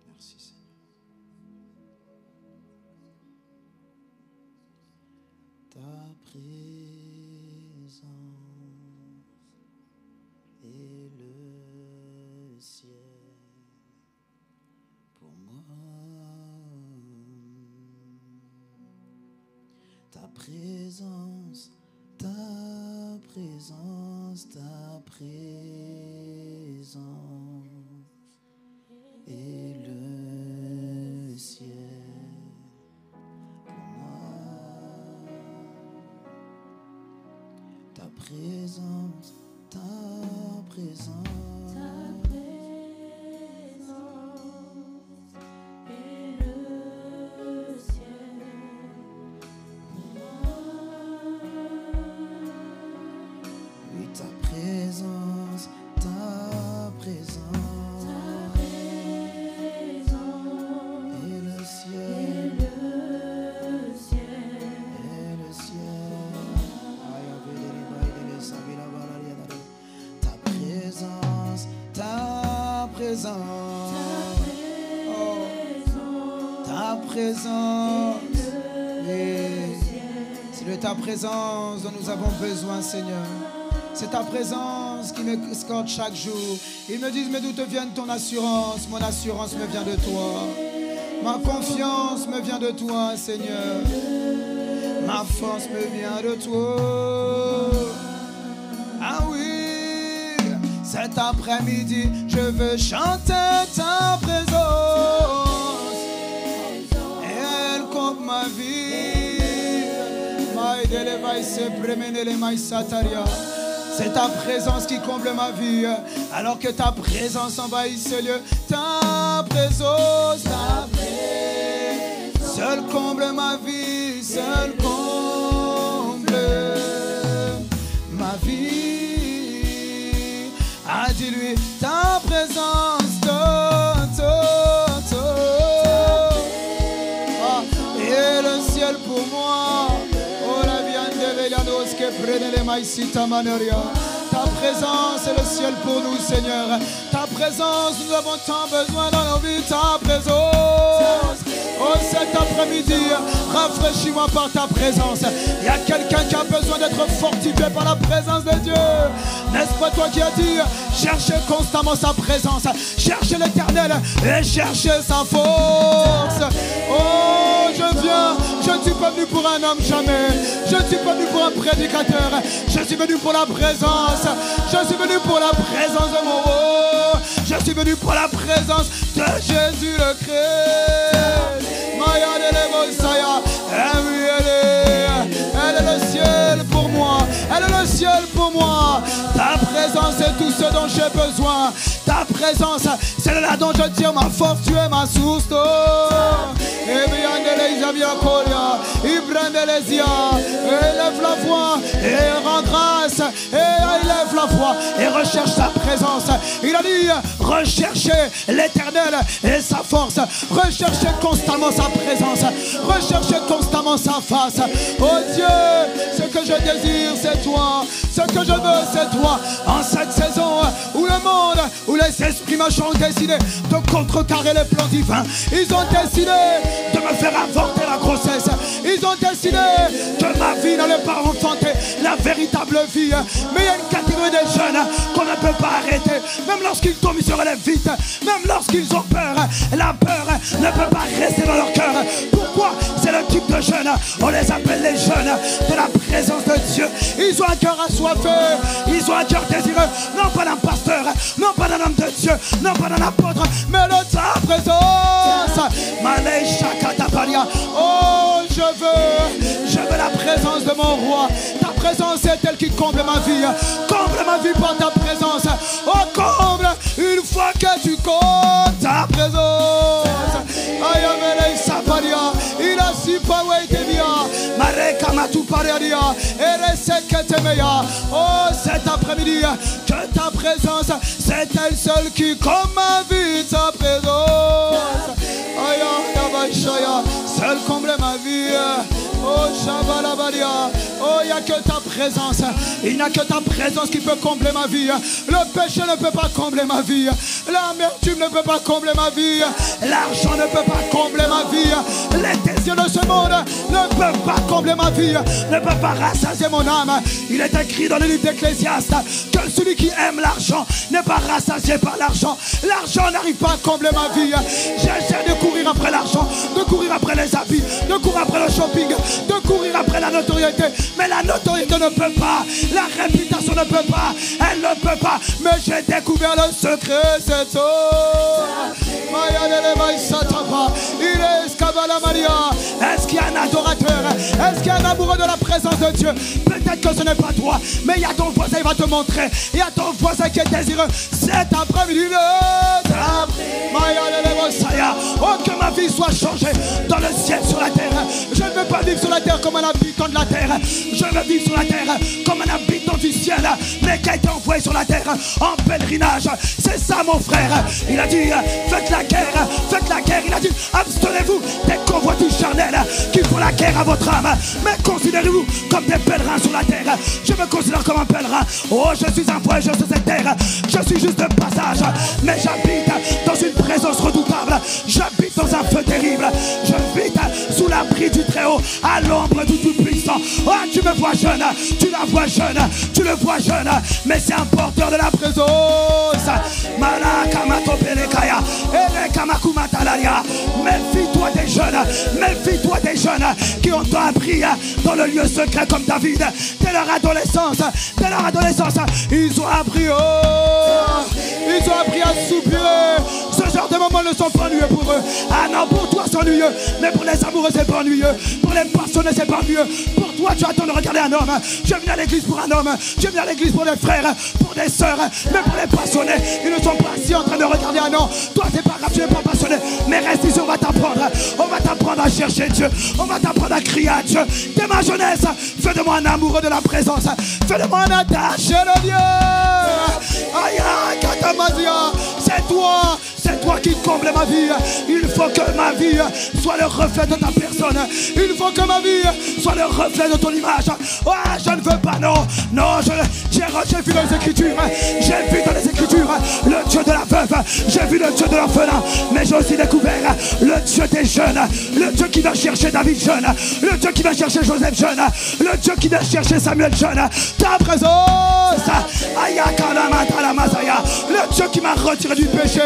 Merci Seigneur. Ta présence est le ciel pour moi. Ta présence, ta présence, ta présence est le ciel pour moi. Ta présence, ta présence. C'est de ta présence dont nous avons besoin, Seigneur. C'est ta présence qui m'escorte chaque jour. Ils me disent, mais d'où te vient ton assurance? Mon assurance me vient de toi. Ma confiance me vient de toi, Seigneur. Ma force me vient de toi. Ah oui, cet après-midi, je veux chanter ta présence. Elle compte ma vie. C'est ta présence qui comble ma vie. Alors que ta présence envahit ce lieu. Ta présence, seul comble ma vie. Seul comble ma vie. Ah, dis-lui, ta présence. Et le ciel pour moi. Oh, la viande de Vélanos que prenne les maïsita maneria. Ta présence est le ciel pour nous, Seigneur. Ta présence, nous avons tant besoin dans nos vies. Ta présence. Oh, cet après-midi, rafraîchis-moi par ta présence. Il y a quelqu'un qui a besoin d'être fortifié par la présence de Dieu. N'est-ce pas toi qui as dit, cherchez constamment sa présence, cherchez l'Éternel et cherchez sa force. Oh, je viens, je ne suis pas venu pour un homme jamais. Je ne suis pas venu pour un prédicateur. Je suis venu pour la présence. Je suis venu pour la présence de mon roi. Je suis venu pour la présence de Jésus le Christ. Maya de l'Evosaya. Elle est le ciel pour moi. Elle est le ciel pour moi. Ta présence est tout ce dont j'ai besoin. Ta présence, c'est là dont je tire ma force. Tu es ma source. Élève la voix et rends grâce. Et élève la voix et recherche sa présence. Il a dit, recherchez l'Éternel et sa force. Recherchez constamment sa présence. Recherchez constamment sa face. Oh Dieu, ce que je désire, c'est toi. Ce que je veux, c'est toi. En cette saison où le monde, où les esprits méchants ont décidé de contrecarrer les plans divins. Ils ont décidé de me faire avorter la grossesse. Ils ont décidé que ma vie n'allait pas enfanter la véritable vie. Mais il y a une catégorie de jeunes qu'on ne peut pas arrêter. Même lorsqu'ils tombent, ils se relèvent vite. Même lorsqu'ils ont peur, la peur ne peut pas rester dans leur cœur. Pourquoi? C'est le type de jeunes. On les appelle les jeunes de la présence de Dieu. Ils ont un cœur assoiffé. Ils ont un cœur désireux. Non pas d'un pasteur, non pas d'un homme de Dieu, non pas d'un apôtre, mais de ta présence. Oh, je veux la présence de mon roi. Ta présence est elle qui comble ma vie. Comble ma vie par ta présence. Oh, comble une fois que tu comptes ta présence. Il a si pas oh, cet après-midi, que ta présence, c'est elle seule qui comble ma vie. Ta présence, seule comble ma vie. Oh, Shabalabadia. Oh, il n'y a que ta présence. Il n'y a que ta présence qui peut combler ma vie. Le péché ne peut pas combler ma vie. L'amertume ne peut pas combler ma vie. L'argent ne peut pas combler ma vie. Les désirs de ce monde ne peuvent pas combler ma vie. Ne peuvent pas rassasier mon âme. Il est écrit dans le livre d'Ecclésiaste que celui qui aime l'argent n'est pas rassasié par l'argent. L'argent n'arrive pas à combler ma vie. J'essaie de courir après l'argent, de courir après les habits, de courir après le shopping, de courir après la notoriété. Mais la notoriété ne peut pas, la réputation ne peut pas, elle ne peut pas. Mais j'ai découvert le secret, c'est tout. Est-ce qu'il y a un adorateur? Est-ce qu'il y a un amoureux de la présence de Dieu? Peut-être que ce n'est pas toi, mais il y a ton voisin, il va te montrer. Il y a ton voisin qui est désireux. Cet après-midi, oh, que ma vie soit changée dans le ciel, sur la terre. Je ne veux pas vivre sur la terre comme un habitant de la terre. Je veux vivre sur la terre comme un habitant du ciel, mais qui a été envoyé sur la terre en pèlerinage. C'est ça, mon frère. Il a dit, faites la guerre, faites la guerre. Il a dit, abstenez-vous des convoitises charnelles qui font la guerre à votre âme. Mais considérez-vous comme des pèlerins sur la terre. Je me considère comme un pèlerin. Oh, je suis un voyageur sur cette terre. Je suis juste de passage, mais j'habite dans une présence redoutable. J'habite dans un feu terrible. J'habite sous l'abri du Très-Haut, à l'ombre du Tout-Puissant. Oh, tu me vois jeune, tu la vois jeune, tu le vois jeune, mais c'est un porteur de la présence. Méfie-toi des jeunes, méfie-toi des jeunes qui ont appris dans le lieu secret comme David. Dès leur adolescence, ils ont appris, ils ont appris à soupirer. Ce genre de moments ne sont pas ennuyeux pour eux. Ah non, pour toi c'est ennuyeux, mais pour les amoureux c'est pas ennuyeux. Pour les passionnés c'est pas ennuyeux. Pour toi tu attends de regarder un homme. Je viens à l'église pour un homme, je viens à l'église pour des frères, pour des sœurs. Mais pour les passionnés, ils ne sont pas assis en train de regarder un homme. Toi c'est pas grave, tu n'es pas passionné. Mais reste ici, on va t'apprendre. On va t'apprendre à chercher Dieu. On va t'apprendre à crier à Dieu. Dès ma jeunesse, fais de moi un amoureux de la présence. Fais de moi un attaché de Dieu. Aïe, Katamazia, c'est toi qui comble ma vie. Il faut que ma vie soit le reflet de ta personne. Il faut que ma vie soit le reflet de ton image. Oh, je ne veux pas, non, j'ai vu dans les Écritures, j'ai vu dans les Écritures le Dieu de la veuve, j'ai vu le Dieu de l'orphelin, mais j'ai aussi découvert le Dieu des jeunes, le Dieu qui va chercher David jeune, le Dieu qui va chercher Joseph jeune, le Dieu qui va chercher Samuel jeune. Ta présence, le Dieu qui m'a retiré du péché.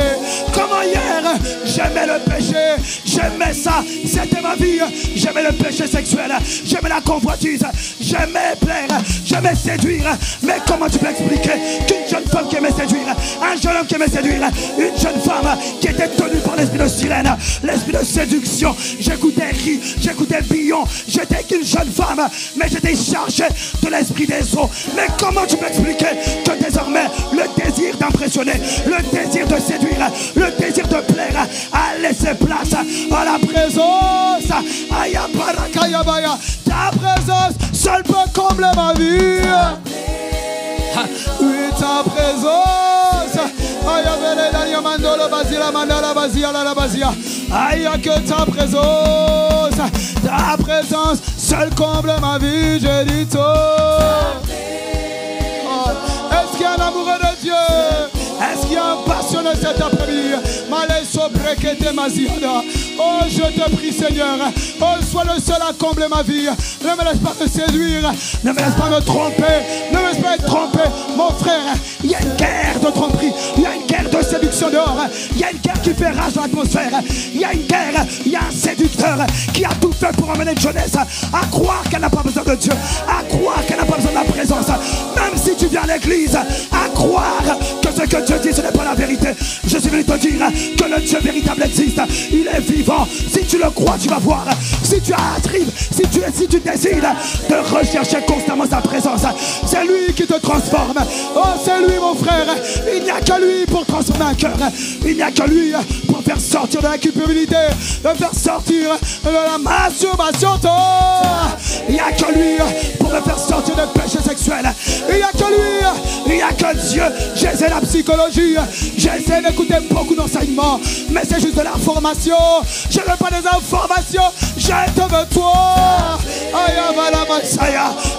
Comment hier j'aimais le péché, j'aimais ça, c'était ma vie. J'aimais le péché sexuel, j'aimais la convoitise, j'aimais plaire, j'aimais séduire. Mais comment tu peux expliquer qu'une jeune femme qui aimait séduire, un jeune homme qui aimait séduire, une jeune femme qui était tenue par l'esprit de sirène, l'esprit de séduction? J'écoutais Ri, j'écoutais Billon, j'étais qu'une jeune femme, mais j'étais chargé de l'esprit des eaux. Mais comment tu peux expliquer que désormais le désir d'impressionner, le désir de séduire, le désir de plaire a laissé place à la présence? Ta présence seule peut combler ma vie. Oui, ta présence. Aïe, que ta présence seule comble ma vie. J'ai dit tout. Est-ce qu'il y a un amoureux de Dieu? Est-ce qu'il y a un passionné cet après-midi? Oh, je te prie, Seigneur. Oh, sois le seul à combler ma vie. Ne me laisse pas me séduire. Ne me laisse pas me tromper. Ne me laisse pas être trompé. Mon frère, il y a une guerre de tromperie. Il y a une guerre de séduction dehors. Il y a une guerre qui fait rage dans l'atmosphère. Il y a une guerre. Il y a un séducteur qui a tout fait pour emmener une jeunesse à croire qu'elle n'a pas besoin de Dieu. À croire qu'elle n'a pas besoin de la présence. Même si tu viens à l'église, à croire que ce que Dieu dit, ce n'est pas la vérité. Je suis venu te dire que le Dieu véritable existe. Il est vivant. Si tu le crois, tu vas voir. Si tu arrives, si tu décides de rechercher constamment sa présence, c'est lui qui te transforme. Oh, c'est lui, mon frère. Il n'y a que lui pour transformer un cœur. Il n'y a que lui pour faire sortir de la culpabilité, de faire sortir de la masturbation. Il n'y a que lui pour me faire sortir de péché sexuel. Il n'y a que lui. Il n'y a que Dieu. Jésus la psychologie. J'essaie d'écouter beaucoup d'enseignements, mais c'est juste de l'information. Je ne veux pas des informations, je te veux toi.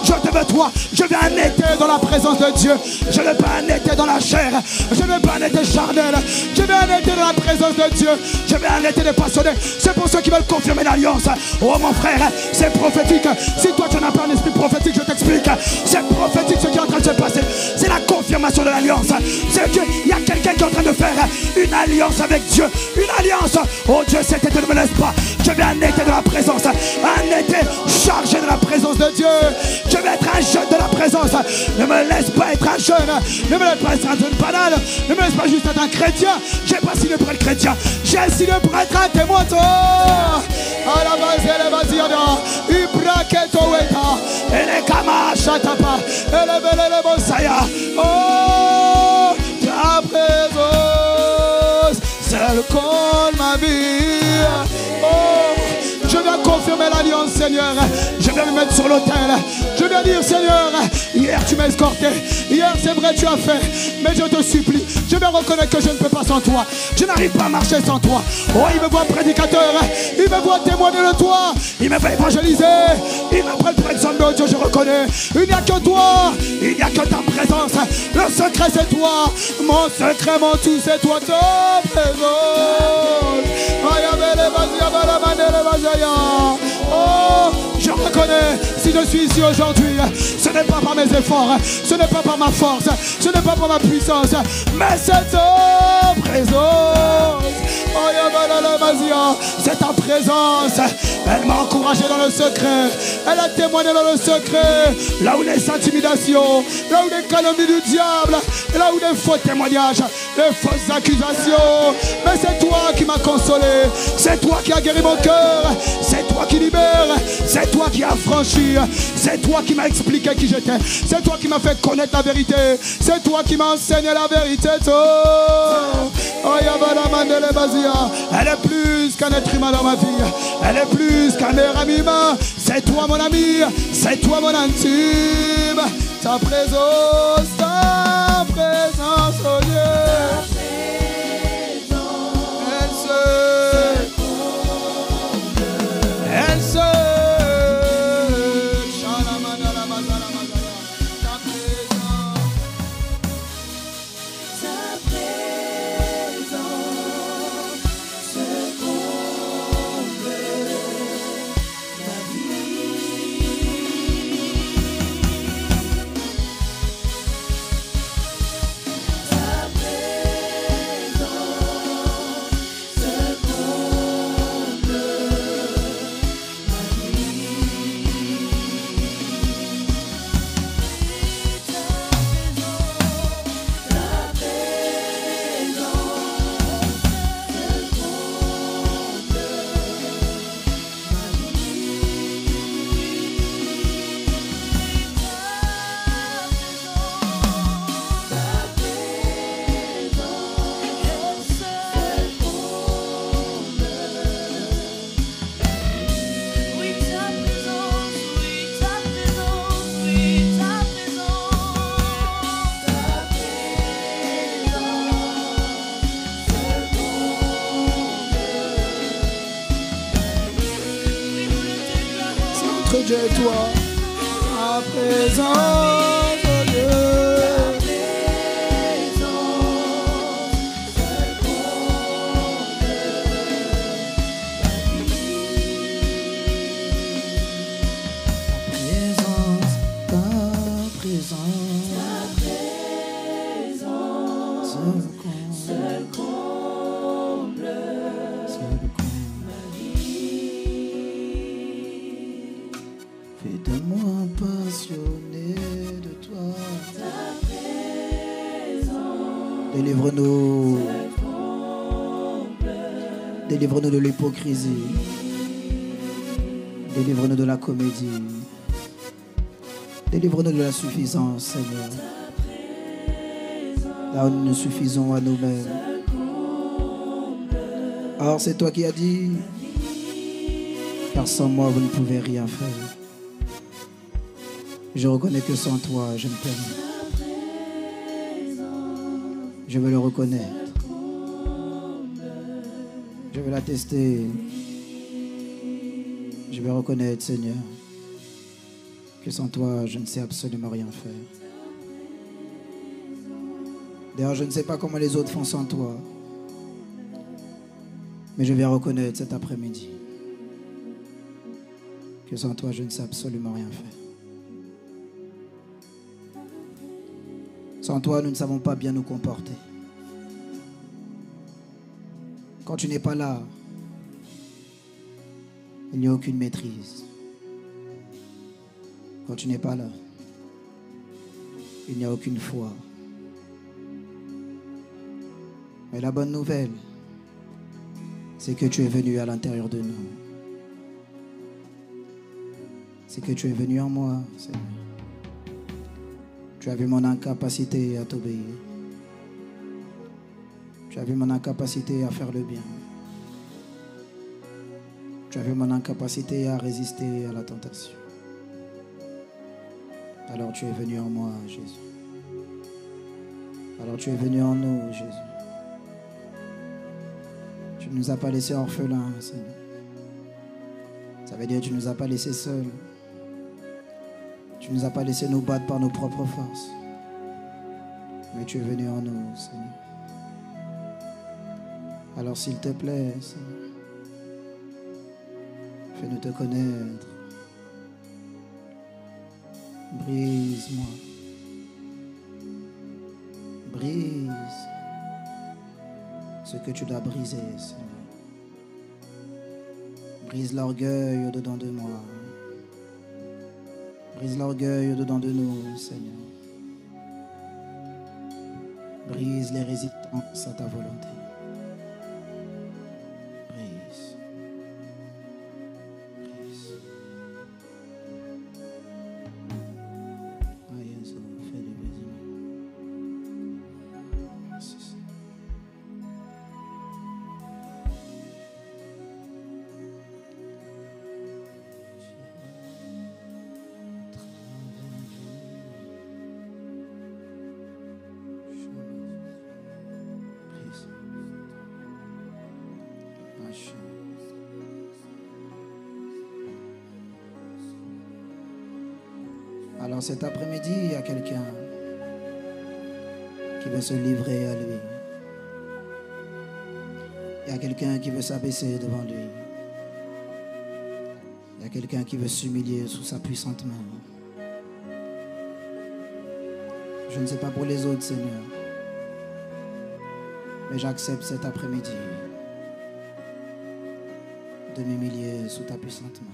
Je te veux toi. Je veux un été dans la présence de Dieu. Je ne veux pas un été dans la chair. Je ne veux pas un été charnel. Je veux un été dans la présence de Dieu. Je veux un été de passionné. C'est pour ceux qui veulent confirmer l'alliance. Oh mon frère, c'est prophétique. Si toi tu n'as pas un esprit prophétique, je t'explique. C'est prophétique ce qui est en train de se passer. C'est la confirmation de l'alliance. C'est qu'il y a quelqu'un qui est en train de faire une alliance avec Dieu. Une alliance. Oh Dieu, cet été ne me laisse pas. Je veux un été de la présence. Un été chargé de la présence de Dieu. Je veux être un jeune de la présence. Ne me laisse pas être un jeune. Ne me laisse pas être un jeune banal. Ne me laisse pas juste être un chrétien. Je n'ai pas signé pour être chrétien. J'ai signé pour être un témoin. À la base, elle est basiana. Ibraketo weta. Elle est kama shatapa. Elle est belle, elle est bonsaya. Oh, ta présence, celle qu'on m'a vie. Oh, je viens confirmer l'alliance, Seigneur. Je viens me mettre sur l'autel. Je viens dire, Seigneur, hier tu m'as escorté. Hier, c'est vrai, tu as fait. Mais je te supplie, je viens reconnaître que je ne peux pas sans toi. Je n'arrive pas à marcher sans toi. Oh, il me voit prédicateur. Il me voit témoigner de toi. Il me fait évangéliser. Il m'appelle pour être son de Dieu, je reconnais. Il n'y a que toi. Il n'y a que ta présence. Le secret, c'est toi. Mon secret, mon tout, c'est toi, ta présence. Oh, je reconnais, si je suis ici aujourd'hui, ce n'est pas par mes efforts, ce n'est pas par ma force, ce n'est pas par ma puissance, mais c'est ta présence. Oh, c'est ta présence. Elle m'a encouragé dans le secret. Elle a témoigné dans le secret. Là où les intimidations, là où les calomnies du diable, là où les faux témoignages, les fausses accusations. Mais c'est toi qui m'as consolé. C'est toi qui as guéri mon cœur. C'est toi qui libère. C'est toi qui as franchi. C'est toi qui m'as expliqué qui j'étais. C'est toi qui m'as fait connaître la vérité. C'est toi qui m'as enseigné la vérité. Elle est plus qu'un être humain dans ma vie. Elle est plus qu'un meilleur ami humain. C'est toi mon ami. C'est toi mon intime. Ta présence, oh Dieu. Dieu et toi, à présent, oh Dieu. Fais-moi passionner de toi. Délivre-nous. Délivre-nous de l'hypocrisie. Délivre-nous de la comédie. Délivre-nous de la suffisance, Seigneur. Là où nous nous suffisons à nous-mêmes. Alors c'est toi qui as dit, car sans moi vous ne pouvez rien faire. Je reconnais que sans toi je ne peux rien. Je veux le reconnaître. Je veux l'attester. Je veux reconnaître, Seigneur, que sans toi, je ne sais absolument rien faire. D'ailleurs, je ne sais pas comment les autres font sans toi. Mais je viens reconnaître cet après-midi que sans toi, je ne sais absolument rien faire. Sans toi, nous ne savons pas bien nous comporter. Quand tu n'es pas là, il n'y a aucune maîtrise. Quand tu n'es pas là, il n'y a aucune foi. Mais la bonne nouvelle, c'est que tu es venu à l'intérieur de nous. C'est que tu es venu en moi, Seigneur. Tu as vu mon incapacité à t'obéir. Tu as vu mon incapacité à faire le bien. Tu as vu mon incapacité à résister à la tentation. Alors tu es venu en moi, Jésus. Alors tu es venu en nous, Jésus. Tu ne nous as pas laissés orphelins, Seigneur. Ça veut dire que tu ne nous as pas laissés seuls. Tu ne nous as pas laissés nous battre par nos propres forces. Mais tu es venu en nous, Seigneur. Alors s'il te plaît, Seigneur, fais-nous te connaître. Brise-moi. Brise ce que tu dois briser, Seigneur. Brise l'orgueil au-dedans de moi. Brise l'orgueil au-dedans de nous, Seigneur. Brise les résistances à ta volonté. Brise. Brise. Ah, Jésus, fais le baiser. Merci, Seigneur. Alors cet après-midi, il y a quelqu'un qui veut se livrer à lui. Il y a quelqu'un qui veut s'abaisser devant lui. Il y a quelqu'un qui veut s'humilier sous sa puissante main. Je ne sais pas pour les autres, Seigneur, mais j'accepte cet après-midi de m'humilier sous ta puissante main.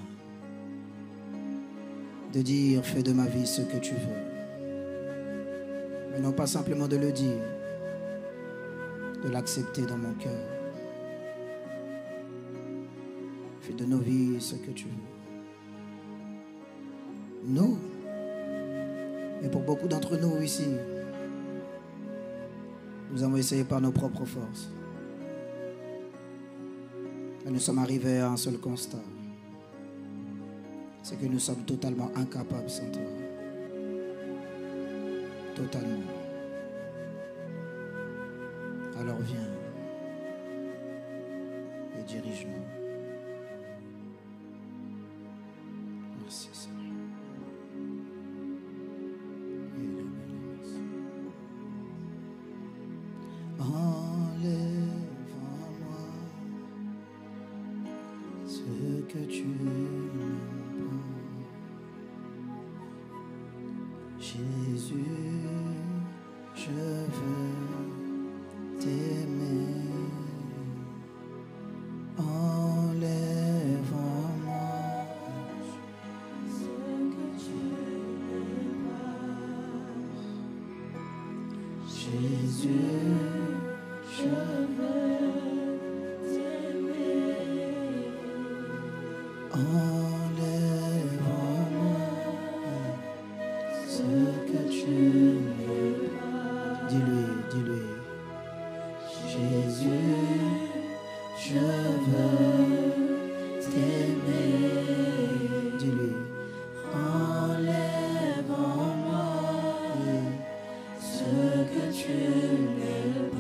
De dire, fais de ma vie ce que tu veux. Mais non pas simplement de le dire, de l'accepter dans mon cœur. Fais de nos vies ce que tu veux. Nous, mais pour beaucoup d'entre nous ici, nous avons essayé par nos propres forces. Et nous sommes arrivés à un seul constat. C'est que nous sommes totalement incapables sans toi. Totalement. Alors viens et dirige-nous. Merci, Seigneur. Enlève en moi ce que tu n'aimes pas. Jésus, je veux t'aimer. Enlève en moi ce que tu n'aimes pas. Jésus, je veux t'aimer. Enlève en moi ce que tu n'aimes pas. Dis-lui. Jésus, je veux t'aimer. Dis-lui. Enlève en moi ce que tu n'aimes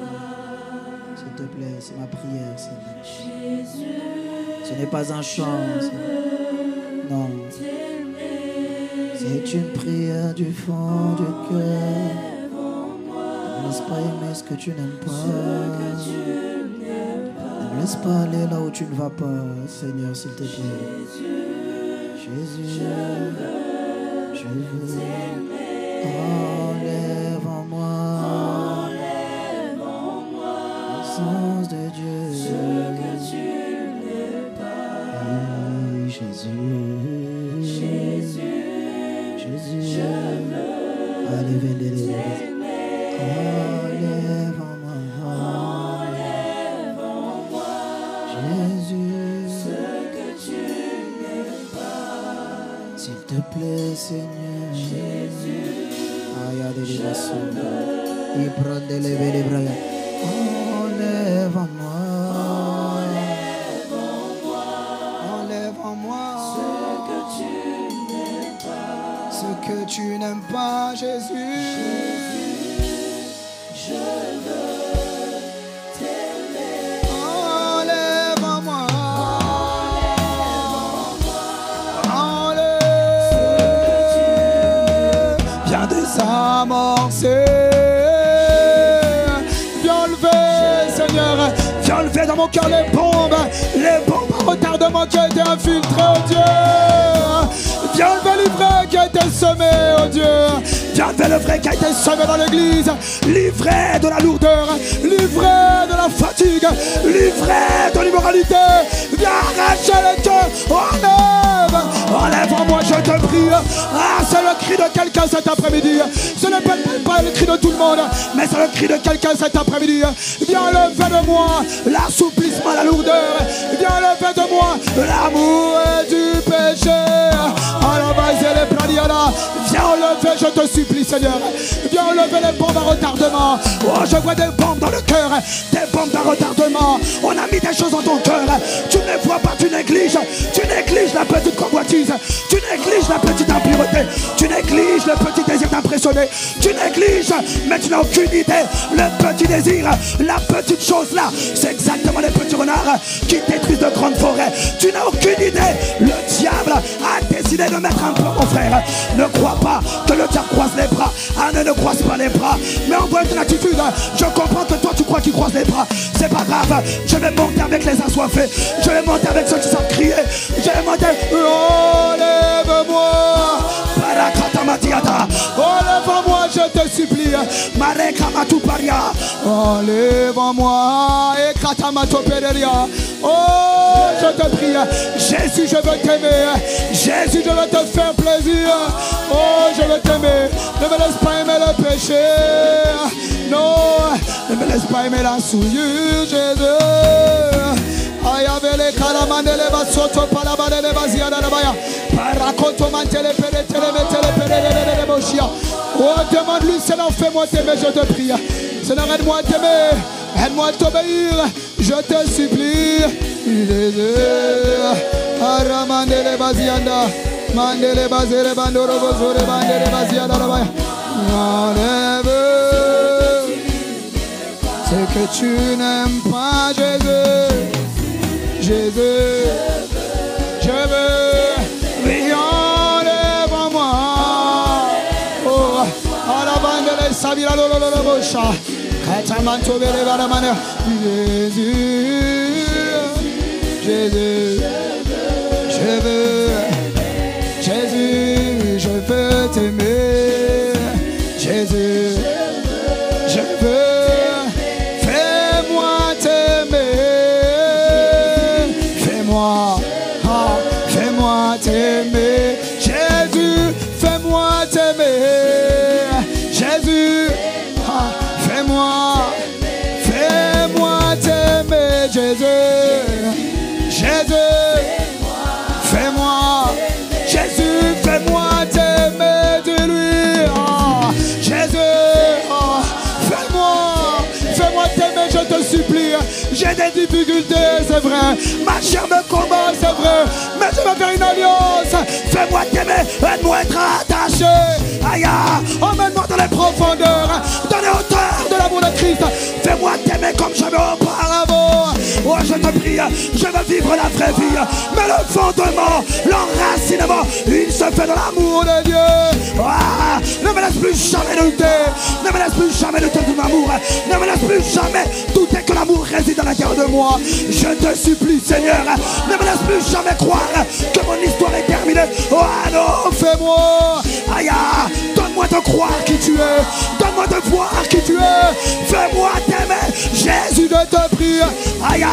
plaît, c'est ma prière, Seigneur. Ce n'est pas un chant, Seigneur. Non. C'est une prière du fond du cœur. Ne me laisse pas aimer ce que tu n'aimes pas. Ne me laisse pas aller là où tu ne vas pas, Seigneur, s'il te plaît. Jésus, je veux. Enlève en moi l'essence de Dieu. Oui, Jésus, Jésus, allez, venez, enlève en moi, Jésus, s'il te plaît, Seigneur, Jésus. Enlève en moi, enlève en moi ce que tu n'aimes pas, Jésus. Je veux t'aimer. Enlève en moi, enlève, viens désamorcer. Viens enlever dans mon cœur les bombes à retardement qui ont été infiltrées, oh Dieu. Viens enlever l'ivraie qui a été semé, oh Dieu. Viens enlever le vrai qui a été semé dans l'église. L'ivraie de la lourdeur, l'ivraie de la fatigue, l'ivraie de l'immoralité. Viens arracher les cœurs, enlève en moi, je te prie. Ah, c'est le cri de quelqu'un cet après-midi. Ce n'est pas le cri de tout le monde, mais c'est le cri de quelqu'un cet après-midi. Viens enlever de moi l'assouplissement, la lourdeur. Viens enlever de moi l'amour du péché. Viens enlever, je te supplie, Seigneur. Viens enlever les bombes à retardement. Oh, je vois des bombes dans le cœur, des bombes à retardement. On a mis des choses dans ton cœur. Tu ne les vois pas, tu négliges. Tu négliges la petite convoitise. Tu négliges la petite impureté. Tu négliges le petit désir d'impressionner. Tu négliges, mais tu n'as aucune idée. Le petit désir, la petite chose là, c'est exactement les petits renards qui détruisent de grandes forêts. Tu n'as aucune idée. Le diable a décidé de mettre un peu, mon frère. Ne crois pas que le diable croise les bras. Ne croise pas les bras. Mais en voyant ton attitude, je comprends que toi tu crois qu'il croise les bras. C'est pas grave. Je vais monter avec les assoiffés. Je vais monter avec ceux qui savent crier. Je vais monter. Enlève-moi. Enlève-moi, je te supplie. Enlève-moi. Oh, je te prie. Jésus, je veux t'aimer. Jésus, je veux te faire plaisir. Oh, je veux t'aimer. Ne me laisse pas aimer le péché. Non, ne me laisse pas aimer la souillure, Jésus. Ayavele kalamandele basoto palabale bazia darabaya. Parakoto mantele pere tele metele pere boshia. Oh, demande-lui, Seigneur, fais-moi t'aimer, je te prie. Seigneur, aide-moi à t'aimer. Aide-moi à t'obéir, je te supplie. Aramandele bazianda. Mandele bazere bandoro bozore bandele bazia darabaya. Enlève ce que tu n'aimes pas, Jésus. Jésus, je veux, oui, enlève en moi. Oh, à la bande de Savira Lolo Bocha, Katamanto Berevaramana. Jésus, Jésus, je veux, Jésus, je veux t'aimer. Jésus, je veux. Fais-moi t'aimer, Jésus, fais-moi t'aimer, Jésus, fais-moi t'aimer, Jésus, Jésus, fais-moi, Jésus, fais-moi t'aimer de lui, Jésus, fais-moi t'aimer, je te supplie. J'ai des difficultés, c'est vrai. Ma chair me combat, c'est vrai. Mais je veux faire une alliance. Fais-moi t'aimer, aide-moi à être attaché. Aïe, emmène-moi dans les profondeurs, dans les hauteurs de l'amour de Christ. Fais-moi t'aimer comme jamais auparavant. Oh, je te prie, je veux vivre la vraie vie. Mais le fondement, l'enracinement, il se fait dans l'amour de Dieu. Ah, ne me laisse plus jamais douter. Ne me laisse plus jamais douter de mon amour. Ne me laisse plus jamais douter que l'amour réside à l'intérieur de moi. Je te supplie, Seigneur, ne me laisse plus jamais croire que mon histoire est terminée. Oh non, fais-moi. Aïe, donne-moi de croire qui tu es. Donne-moi de voir qui tu es. Fais-moi t'aimer. Jésus, je te prie. Aïe,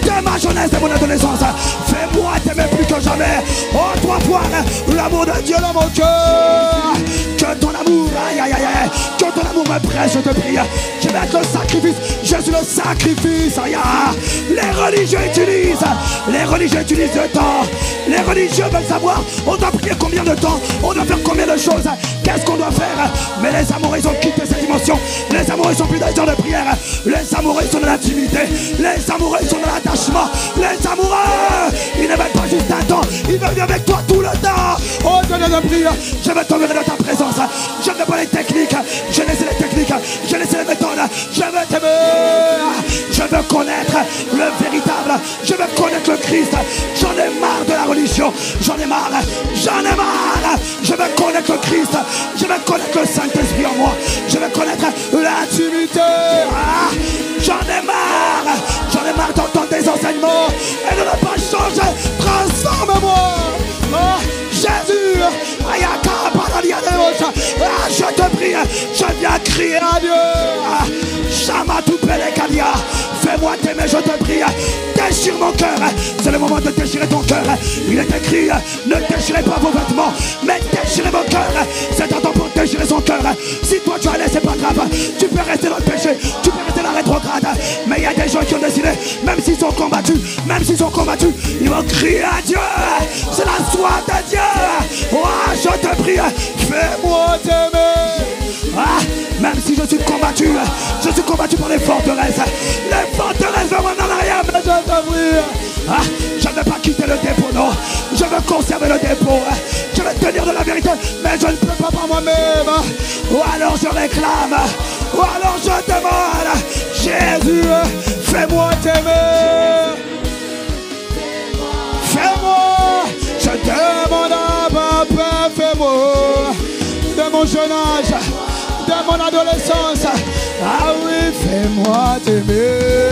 de ma jeunesse, de mon adolescence. Fais-moi t'aimer plus que jamais. Oh, toi, voir l'amour de Dieu dans mon cœur. Que ton amour, aïe, aïe, aïe, que ton amour me presse, je te prie. Je vais être le sacrifice. Je suis le sacrifice. Aïe, les religieux utilisent le temps. Les religieux veulent savoir, on doit prier combien de temps, on doit faire combien de choses, qu'est-ce qu'on doit faire. Mais les amoureux, ils ont quitté cette dimension. Les amoureux, ils sont plus dans les heures de prière. Les amoureux, ils sont dans l'intimité. Les amoureux, ils sont dans l'attachement. Les amoureux, ils ne veulent pas juste un temps, ils veulent vivre avec toi tout le temps. Oh, Dieu de prière, je veux te venir dans ta présence. Je ne veux pas les techniques, je laisse les techniques, je laisse les méthodes. Je veux t'aimer. Je veux connaître le véritable. Je veux connaître le Christ. J'en ai marre de la religion. J'en ai marre. Je veux connaître le Christ. Je veux connaître le Saint-Esprit en moi. Je veux connaître l'intimité. J'en ai marre d'entendre des enseignements et de ne pas changer. Transforme-moi. Jésus, je te prie, je viens crier à Dieu. Fais-moi t'aimer, je te prie. Déchire mon cœur. C'est le moment de déchirer ton cœur. Il est écrit, ne déchirez pas vos vêtements, mais déchirez mon cœur. C'est un temps pour déchirer son cœur. Si toi tu as laissé, c'est pas grave. Tu peux rester dans le péché, tu peux rester dans la rétrograde. Mais il y a des gens qui ont décidé, même s'ils sont combattus, ils vont crier à Dieu. C'est la soif de Dieu. Oh, je te prie, fais-moi t'aimer. Même si je suis combattu par les forteresses. Les forteresses de mon arrière, mais je te prie. Je ne veux pas quitter le dépôt, non. Je veux conserver le dépôt. Je veux tenir de la vérité, mais je ne peux pas par moi-même. Ou alors je réclame. Ou alors je demande. Jésus, fais-moi t'aimer. Fais-moi. Je demande à papa, fais-moi. De mon jeune âge, de mon adolescence. Ah oui, fais-moi t'aimer.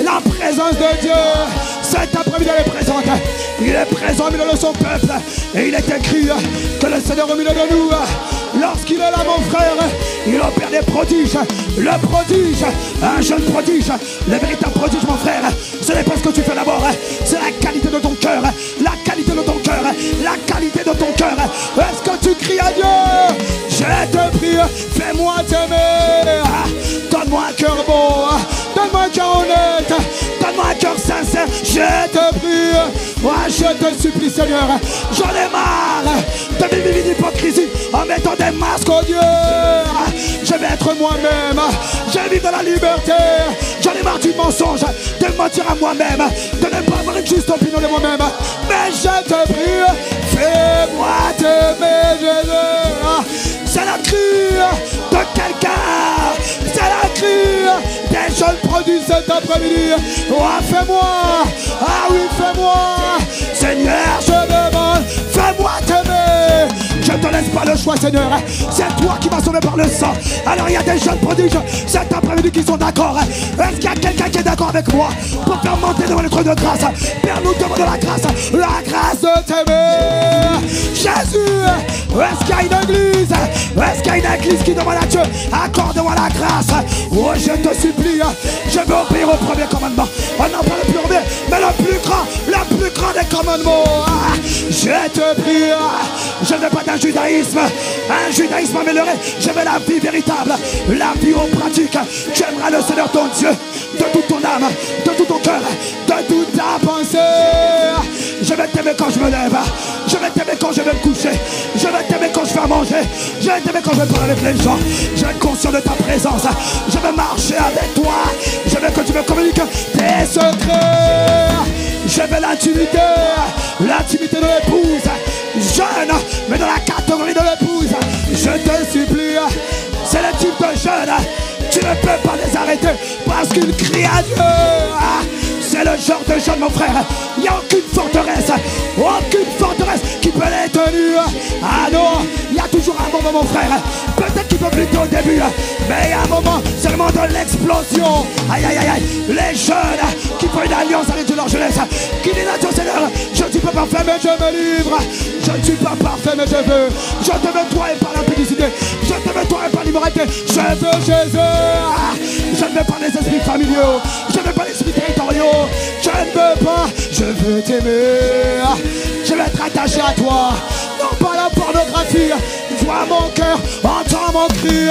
La présence de Dieu, cet après-midi, elle est présente. Il est présent au milieu de son peuple. Et il est écrit que le Seigneur au milieu de nous, lorsqu'il est là, mon frère, il opère des prodiges. Le prodige, un jeune prodige, le véritable prodige, mon frère, ce n'est pas ce que tu fais d'abord, c'est la qualité de ton cœur. La qualité de ton cœur. La qualité de ton cœur. Est-ce que tu cries à Dieu? Je te prie, fais-moi t'aimer. Donne-moi un cœur bon. Donne-moi un cœur honnête. Donne-moi un cœur sincère. Je te prie. Moi, je te supplie, Seigneur. J'en ai marre de vivre l'hypocrisie en mettant des masques au Dieu. Je vais être moi-même. Je vais vivre dans la liberté. J'en ai marre du mensonge, de mentir à moi-même, de ne pas avoir une juste opinion de moi-même. Mais je te prie, fais-moi t'aimer, Jésus. C'est la cri de quelqu'un. C'est la cri des jeunes produits cet après-midi. Oh, fais-moi. Ah oui, fais-moi. Seigneur, je demande, fais-moi t'aimer. Je ne te laisse pas le choix, Seigneur. C'est toi qui m'as sauvé par le sang. Alors il y a des jeunes prodiges cet après-midi qui sont d'accord. Est-ce qu'il y a quelqu'un qui est d'accord avec moi pour faire monter devant le trône de grâce? Père, nous demandons la grâce de t'aimer. Jésus, est-ce qu'il y a une église? Est-ce qu'il y a une église qui demande à Dieu, accorde-moi la grâce? Oh, je te supplie, je veux obéir au premier commandement. Oh non, pas le plus obéir, mais le plus grand des commandements. Je te prie, je ne veux pas d'un judaïsme amélioré. Je veux la vie véritable, la vie en pratique. Tu aimeras le Seigneur ton Dieu de toute ton âme, de tout ton cœur, de toute ta pensée. Je vais t'aimer quand je me lève. Je vais t'aimer quand je vais me coucher. Je vais t'aimer quand je vais manger. Je vais t'aimer quand je vais parler avec les gens. Je vais être conscient de ta présence. Je vais marcher avec toi. Je veux que tu me communiques tes secrets. Je veux l'intimité de l'épouse. Jeune, mais dans la catégorie de l'épouse. Je te supplie, c'est le type de jeune. Tu ne peux pas les arrêter parce qu'ils crient à Dieu. C'est le genre de jeune, mon frère. Il n'y a aucune forteresse qui peut les tenir. Ah non, il y a toujours un moment, mon frère. Peut-être qu'il peut plutôt au début, mais il y a un moment seulement de l'explosion. Aïe, aïe, aïe, aïe. Les jeunes qui font une alliance avec Dieu leur jeunesse, qui disent à Dieu Seigneur, je ne suis pas parfait, mais je me livre. Je ne suis pas parfait, mais je veux. Je te veux toi et par la publicité. Je te veux toi et par l'immoralité. Je veux Jésus. Je ne veux pas les esprits familiaux. Je ne veux pas les esprits territoriaux. Je ne veux pas. Je veux t'aimer. Je veux être attaché à toi. Non pas la pornographie. Vois mon cœur, entends mon cri.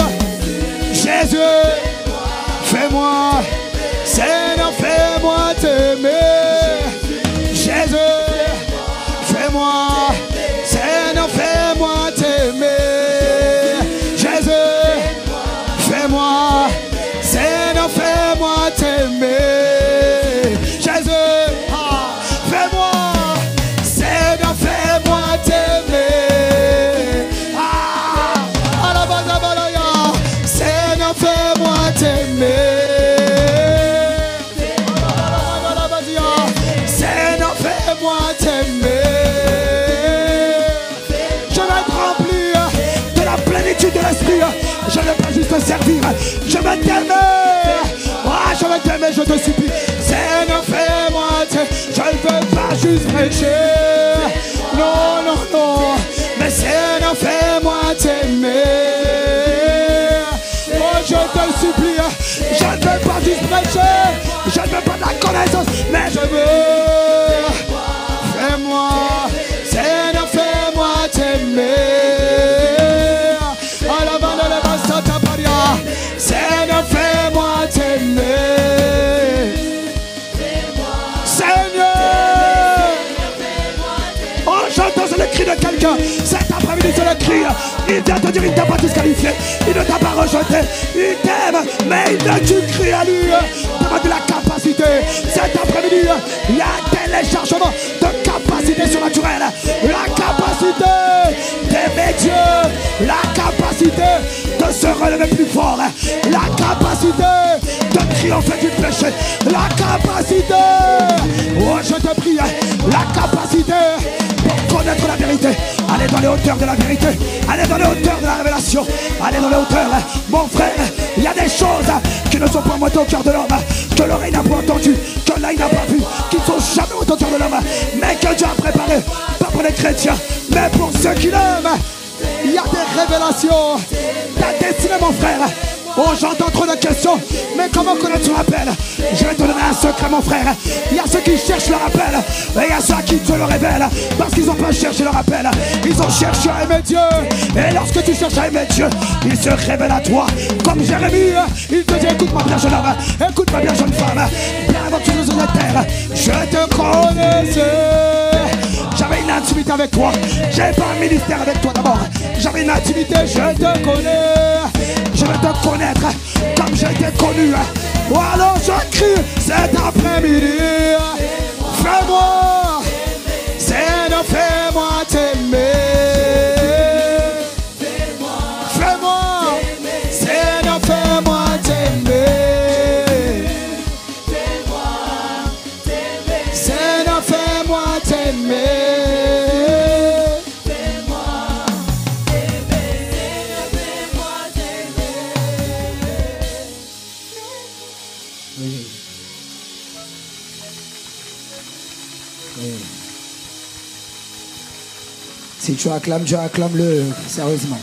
Jésus, fais-moi. Seigneur, fais-moi t'aimer. Jésus, fais-moi. Seigneur, fais-moi t'aimer. Jésus, fais-moi. Seigneur, fais-moi t'aimer. Jésus, fais-moi. Seigneur, fais-moi t'aimer. À la base, Seigneur, fais-moi t'aimer. Seigneur, fais-moi t'aimer. Je vais être rempli de la plénitude de l'esprit. Je ne veux pas juste te servir. Je veux t'aimer. Je veux t'aimer, je te supplie. Seigneur, fais-moi t'aimer. Je ne veux pas juste prêcher. Non, non, non. Mais Seigneur, fais-moi t'aimer. Oh, je te supplie. Je ne veux pas juste prêcher. Je ne veux pas de la connaissance. Mais je veux. Fais-moi. Seigneur, fais-moi t'aimer. Seigneur, fais-moi t'aimer. Seigneur. Oh, j'entends le cri de quelqu'un. Cet après-midi, c'est le cri. Il vient te dire, il ne t'a pas disqualifié. Il ne t'a pas rejeté. Il t'aime, mais il veut que tu cries à lui. Demande de la capacité. Cet après-midi, il y a un téléchargement de capacité surnaturelle. La capacité d'aimer Dieu. La capacité de se relever plus fort. La capacité de triompher du péché. La capacité. Oh, je te prie. La capacité pour connaître la vérité. Allez dans les hauteurs de la vérité. Allez dans les hauteurs de la révélation. Allez dans les hauteurs. Mon frère, il y a des choses qui ne sont pas montées au cœur de l'homme, que l'oreille n'a pas entendu, que l'œil n'a pas vu, qui ne sont jamais montées au cœur de l'homme, mais que Dieu a préparé, pas pour les chrétiens, mais pour ceux qui l'aiment. Il y a des révélations. Ta destinée, mon frère. Oh, j'entends trop de questions. Mais comment connaître son appel? Je vais te donner un secret, mon frère. Il y a ceux qui cherchent leur appel. Et il y a ceux à qui Dieu le révèle. Parce qu'ils n'ont pas cherché leur appel. Ils ont cherché à aimer Dieu. Et lorsque tu cherches à aimer Dieu, il se révèle à toi. Comme Jérémie, il te dit, écoute-moi bien jeune homme. Écoute-moi bien jeune femme. Bien avant que tu nous la terre, je te connaissais. J'avais une intimité avec toi. J'avais pas un ministère avec toi d'abord. J'avais une intimité, je te connais. Je veux te connaître comme j'ai été connu. Ou alors je crie cet après-midi. Fais-moi, Seigneur, fais-moi t'aimer. Fais-moi, Seigneur, fais-moi t'aimer. Seigneur, fais-moi t'aimer. Si tu acclames Dieu, acclame-le sérieusement.